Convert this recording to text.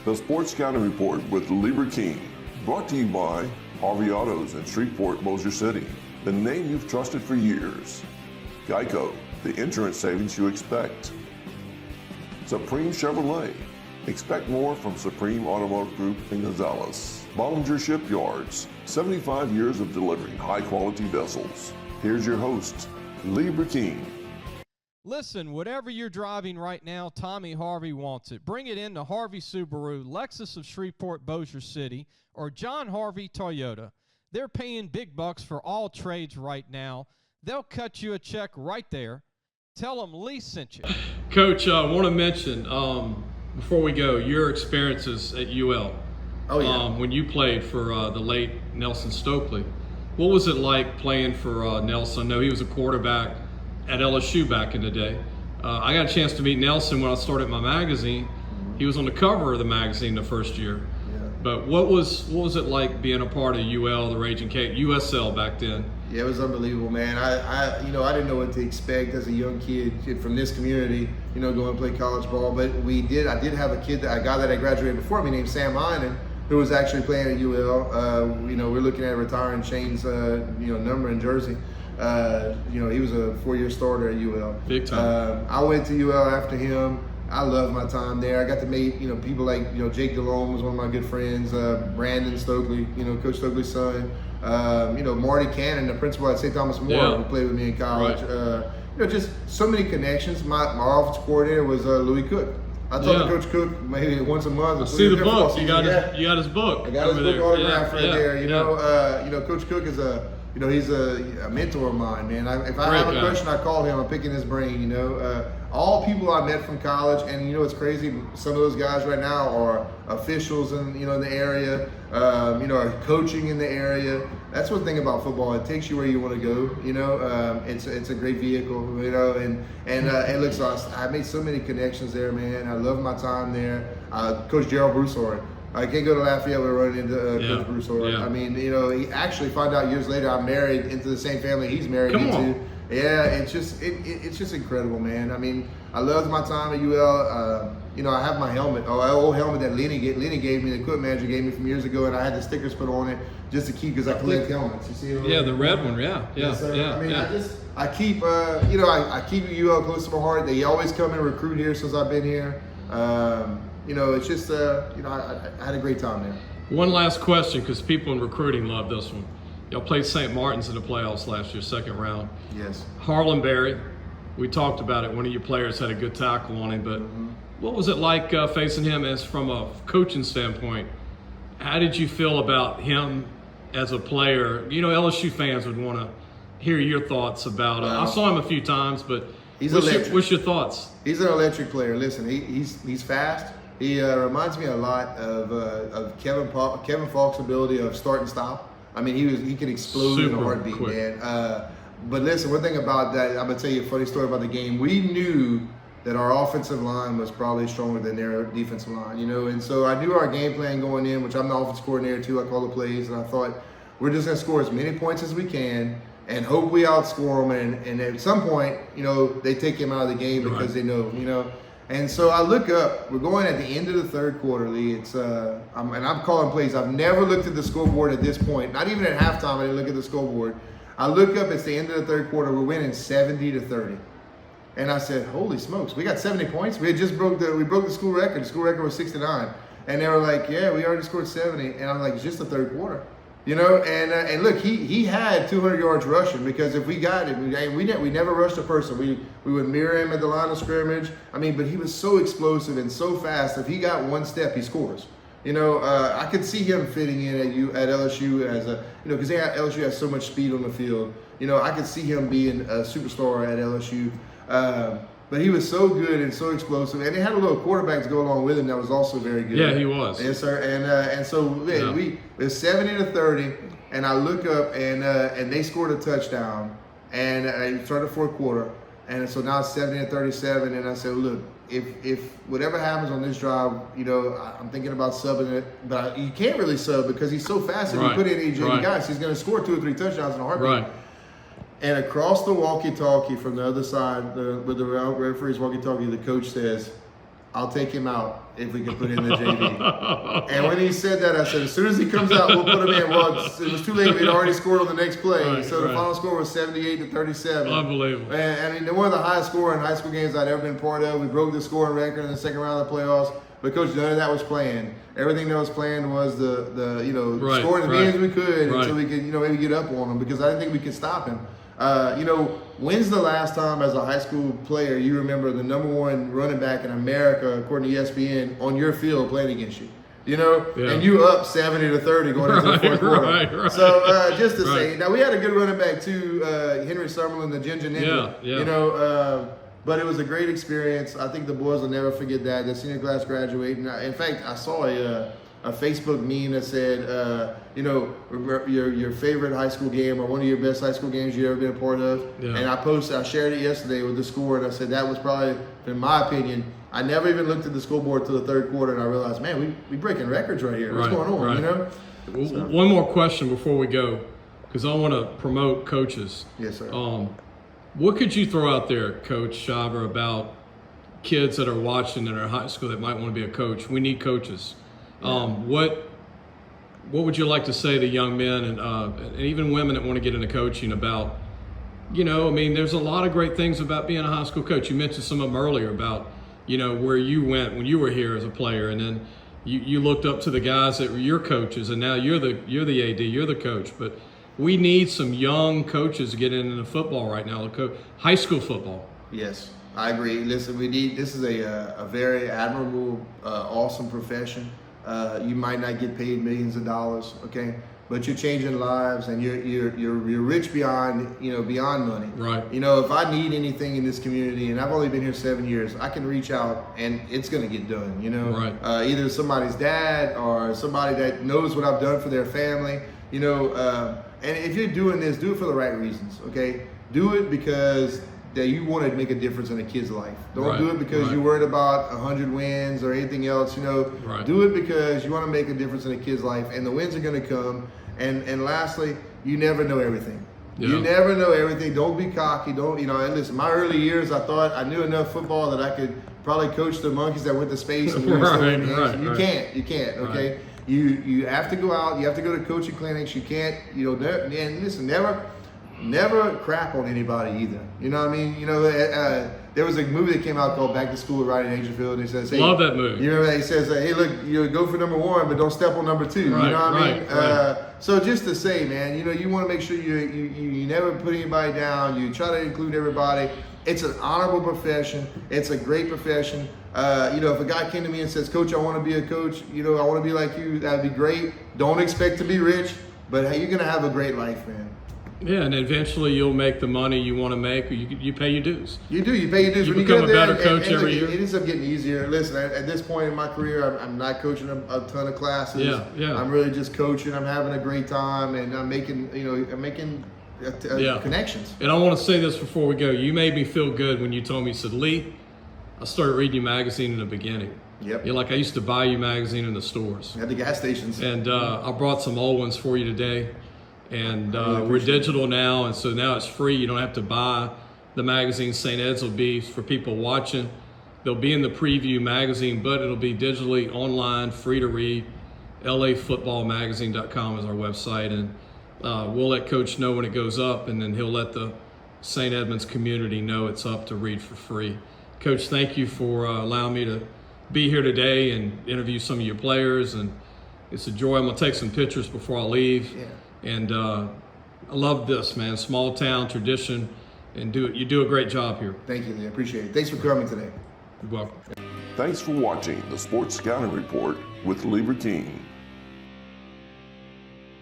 The Sports County Report with Lieber King, brought to you by Harvey Autos in Shreveport, Bossier City, the name you've trusted for years. Geico, the insurance savings you expect. Supreme Chevrolet, expect more from Supreme Automotive Group in Gonzales. Bollinger Shipyards, 75 years of delivering high-quality vessels. Here's your host, Lieber King. Listen, whatever you're driving right now, Tommy Harvey wants it. Bring it in to Harvey Subaru, Lexus of Shreveport, Bossier City, or John Harvey Toyota. They're paying big bucks for all trades right now. They'll cut you a check right there. Tell them Lee sent you. Coach, I want to mention, before we go, your experiences at UL. Oh, yeah. When you played for the late Nelson Stokely. What was it like playing for Nelson? I know he was a quarterback at LSU back in the day. I got a chance to meet Nelson when I started my magazine. He was on the cover of the magazine the first year. Yeah. But what was it like being a part of UL, the Raging Cajun, USL back then? Yeah, it was unbelievable, man. I didn't know what to expect as a young kid from this community, going to play college ball. But I did have a guy that I graduated before me named Sam Heinen, who was actually playing at UL. We're looking at retiring Shane's, number and jersey. He was a 4-year starter at UL. Big time. I went to UL after him. I loved my time there. I got to meet, people like, Jake DeLome was one of my good friends. Brandon Stokely, Coach Stokely's son. Marty Cannon, the principal at St. Thomas More, who played with me in college. Right. Just so many connections. My offensive coordinator was Louis Cook. I talk to Coach Cook maybe once a month. I see the book. You got his book. I got his book autographed right there. Coach Cook is he's a mentor of mine, man. If I have a question, I call him. I'm picking his brain. All people I met from college, and it's crazy. Some of those guys right now are officials in the area. Are coaching in the area. That's one thing about football. It takes you where you want to go. It's a great vehicle. And look, so I made so many connections there, man. I love my time there. Coach Gerald Broussard. I can't go to Lafayette without running into Coach Broussard. Yeah. I mean, he actually found out years later I'm married into the same family he's married into. Yeah, it's just incredible, man. I mean, I loved my time at UL. I have my helmet, old helmet that Lenny gave me, the equipment manager gave me from years ago, and I had the stickers put on it just to keep, because I collect helmets. You see it? Yeah, the red one. Yes, I keep I keep UL close to my heart. They always come and recruit here since I've been here. It's just I had a great time there. One last question, because people in recruiting love this one. Y'all played St. Martin's in the playoffs last year, second round. Yes. Harlan Berry, we talked about it. One of your players had a good tackle on him, but what was it like facing him as from a coaching standpoint? How did you feel about him as a player? LSU fans would want to hear your thoughts about I saw him a few times, but what's your thoughts? He's an electric player. Listen, he's fast. He reminds me a lot of Kevin Falk's ability of start and stop. I mean, he could explode in a heartbeat, quick. Man. But listen, one thing about that, I'm gonna tell you a funny story about the game. We knew that our offensive line was probably stronger than their defensive line, and so I knew our game plan going in, which I'm the offensive coordinator too. I call the plays, and I thought we're just gonna score as many points as we can and hope we outscore them. And at some point, they take him out of the game because they know. And so I look up. We're going at the end of the third quarter, Lee. It's I'm calling plays. I've never looked at the scoreboard at this point. Not even at halftime, I didn't look at the scoreboard. I look up. It's the end of the third quarter. We're winning 70-30. And I said, "Holy smokes! We got 70 points. We broke the school record. The school record was 69." And they were like, "Yeah, we already scored 70." And I'm like, "It's just the third quarter." And look, he had 200 yards rushing, because if we got it, we never rushed a person. We would mirror him at the line of scrimmage. I mean, but he was so explosive and so fast. If he got one step, he scores. I could see him fitting in at LSU as because LSU has so much speed on the field. I could see him being a superstar at LSU. But he was so good and so explosive, and they had a little quarterback to go along with him that was also very good. Yeah, he was. Yes, sir. And so we it's 70-30, and I look up and they scored a touchdown, and it started the fourth quarter, and so now it's 70-37, and I said, look, if whatever happens on this drive, I'm thinking about subbing it, but you can't really sub because he's so fast. If you put in AJ guys, he's going to score 2 or 3 touchdowns in a heartbeat. Right. And across the walkie-talkie from the other side, with the referee's walkie-talkie, the coach says, I'll take him out if we can put him in the JV. And when he said that, I said, as soon as he comes out, we'll put him in. Well, it was too late. We'd already scored on the next play. Right, so the final score was 78-37. Unbelievable. And I mean, one of the highest scoring high school games I'd ever been part of. We broke the scoring record in the second round of the playoffs. But Coach, none of that was planned. Everything that was planned was the scoring as many as we could until we could, maybe get up on him, because I didn't think we could stop him. When's the last time as a high school player you remember the number one running back in America, according to ESPN, on your field playing against you? And you up 70-30 going into the fourth quarter. Right. So just to say, now we had a good running back too, Henry Summerlin, the Ginger Ninja. But it was a great experience. I think the boys will never forget that. The senior class graduating. In fact, I saw a Facebook meme that said, your favorite high school game or one of your best high school games you've ever been a part of. Yeah. And I shared it yesterday with the score, and I said that was probably, in my opinion, I never even looked at the scoreboard till the third quarter, and I realized, man, we breaking records right here. What's going on? So. One more question before we go, because I want to promote coaches. Yes, sir. What could you throw out there, Coach Shiver, about kids that are watching in our high school that might want to be a coach? We need coaches. What would you like to say to young men and even women that want to get into coaching about, there's a lot of great things about being a high school coach. You mentioned some of them earlier about, where you went when you were here as a player, and then you looked up to the guys that were your coaches, and now you're the AD, you're the coach. But we need some young coaches to get into football right now, high school football. Yes, I agree. Listen, this is a very admirable, awesome profession. You might not get paid millions of dollars, okay? But you're changing lives, and you're rich beyond money. Right. If I need anything in this community, and I've only been here 7 years, I can reach out and it's going to get done. Right. Either somebody's dad or somebody that knows what I've done for their family. And if you're doing this, do it for the right reasons. Okay. Do it because that you want to make a difference in a kid's life. Don't do it because you're worried about 100 wins or anything else. Do it because you want to make a difference in a kid's life, and the wins are going to come. And lastly, you never know everything. Yeah. You never know everything. Don't be cocky. And listen, my early years, I thought I knew enough football that I could probably coach the monkeys that went to space and win games. You can't. Okay. Right. You have to go out. You have to go to coaching clinics. You can't. And listen, never crap on anybody either. You know what I mean? There was a movie that came out called Back to School with Rodney Dangerfield, and he says, "Hey, love that movie." You remember that? He says, "Hey, look, go for number one, but don't step on number two." Right, you know what I mean? Right. So just to say, man, you want to make sure you never put anybody down. You try to include everybody. It's an honorable profession. It's a great profession. If a guy came to me and says, "Coach, I want to be a coach. I want to be like you," that'd be great. Don't expect to be rich, but hey, you're gonna have a great life, man. Yeah, and eventually you'll make the money you want to make. You pay your dues. You do. You pay your dues. You when become you get a better there, coach and every year. It ends up getting easier. Listen, at this point in my career, I'm not coaching a ton of classes. Yeah. I'm really just coaching. I'm having a great time, and I'm making connections. And I want to say this before we go. You made me feel good when you told me, you said, "Lee, I started reading your magazine in the beginning." Yep. You're like, I used to buy you magazine in the stores. At the gas stations. And I brought some old ones for you today. And we're digital now, and so now it's free. You don't have to buy the magazine. St. Ed's will be for people watching. They'll be in the preview magazine, but it'll be digitally online, free to read. LAFootballmagazine.com is our website, and we'll let Coach know when it goes up, and then he'll let the St. Edmunds community know it's up to read for free. Coach, thank you for allowing me to be here today and interview some of your players, and it's a joy. I'm gonna take some pictures before I leave. Yeah. And I love this, man. Small town tradition, and you do a great job here. Thank you, Lee. I appreciate it. Thanks for coming today. You're welcome. Thanks for watching the Sports Scouting Report with Lieber King.